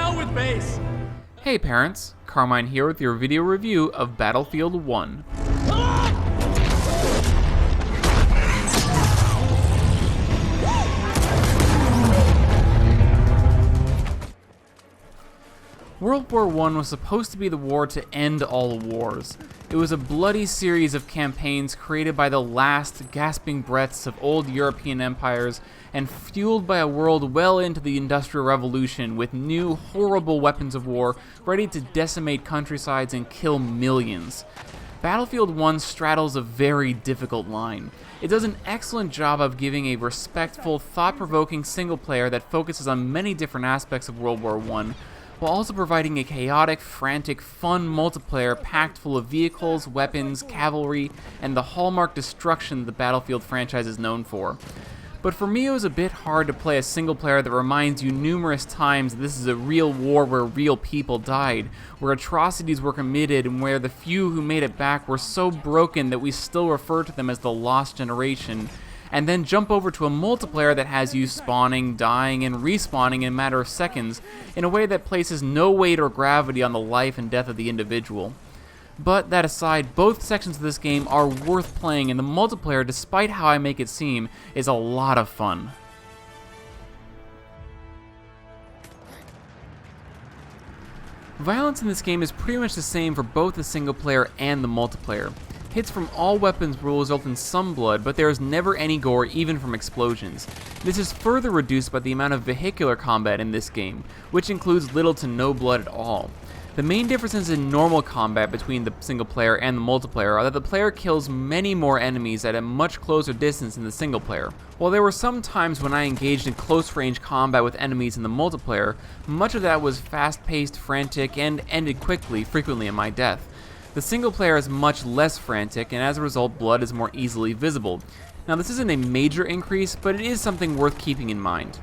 hell with base! Hey parents, Carmine here with your video review of Battlefield 1. World War I was supposed to be the war to end all wars. It was a bloody series of campaigns created by the last gasping breaths of old European empires and fueled by a world well into the Industrial Revolution with new, horrible weapons of war ready to decimate countrysides and kill millions. Battlefield 1 straddles a very difficult line. It does an excellent job of giving a respectful, thought-provoking single player that focuses on many different aspects of World War I, while also providing a chaotic, frantic, fun multiplayer packed full of vehicles, weapons, cavalry, and the hallmark destruction the Battlefield franchise is known for. But for me, it was a bit hard to play a single player that reminds you numerous times that this is a real war where real people died, where atrocities were committed, and where the few who made it back were so broken that we still refer to them as the Lost Generation, and then jump over to a multiplayer that has you spawning, dying, and respawning in a matter of seconds in a way that places no weight or gravity on the life and death of the individual. But that aside, both sections of this game are worth playing, and the multiplayer, despite how I make it seem, is a lot of fun. Violence in this game is pretty much the same for both the single player and the multiplayer. Hits from all weapons will result in some blood, but there is never any gore even from explosions. This is further reduced by the amount of vehicular combat in this game, which includes little to no blood at all. The main differences in normal combat between the single player and the multiplayer are that the player kills many more enemies at a much closer distance in the single player. While there were some times when I engaged in close range combat with enemies in the multiplayer, much of that was fast-paced, frantic, and ended quickly, frequently in my death. The single player is much less frantic, and as a result, blood is more easily visible. Now, this isn't a major increase, but it is something worth keeping in mind.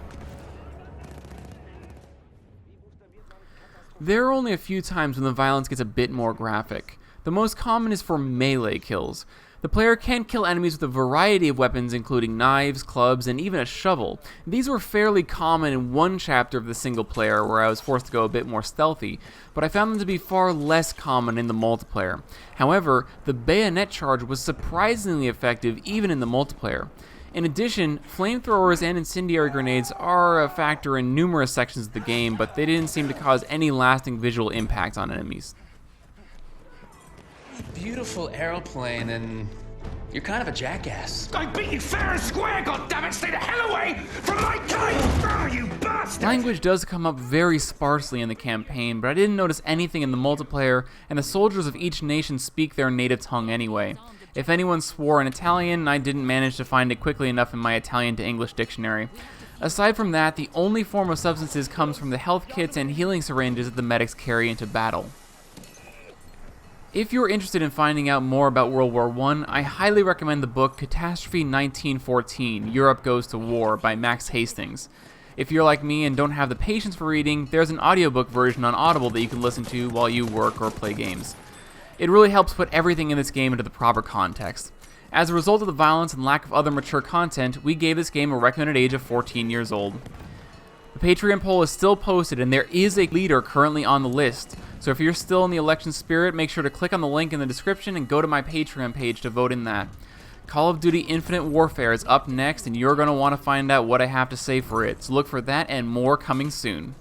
There are only a few times when the violence gets a bit more graphic. The most common is for melee kills. The player can kill enemies with a variety of weapons including knives, clubs, and even a shovel. These were fairly common in one chapter of the single player where I was forced to go a bit more stealthy, but I found them to be far less common in the multiplayer. However, the bayonet charge was surprisingly effective even in the multiplayer. In addition, flamethrowers and incendiary grenades are a factor in numerous sections of the game, but they didn't seem to cause any lasting visual impact on enemies. Beautiful aeroplane, and you're kind of a jackass. I beat you fair and square, goddammit! Stay the hell away from my kite! Oh, you bastard! Language does come up very sparsely in the campaign, but I didn't notice anything in the multiplayer, and the soldiers of each nation speak their native tongue anyway. If anyone swore in Italian, I didn't manage to find it quickly enough in my Italian to English dictionary. Aside from that, the only form of substances comes from the health kits and healing syringes that the medics carry into battle. If you're interested in finding out more about World War I highly recommend the book Catastrophe 1914, Europe Goes to War by Max Hastings. If you're like me and don't have the patience for reading, there's an audiobook version on Audible that you can listen to while you work or play games. It really helps put everything in this game into the proper context. As a result of the violence and lack of other mature content, we gave this game a recommended age of 14 years old. The Patreon poll is still posted, and there is a leader currently on the list. So if you're still in the election spirit, make sure to click on the link in the description and go to my Patreon page to vote in that. Call of Duty Infinite Warfare is up next, and you're going to want to find out what I have to say for it, so look for that and more coming soon.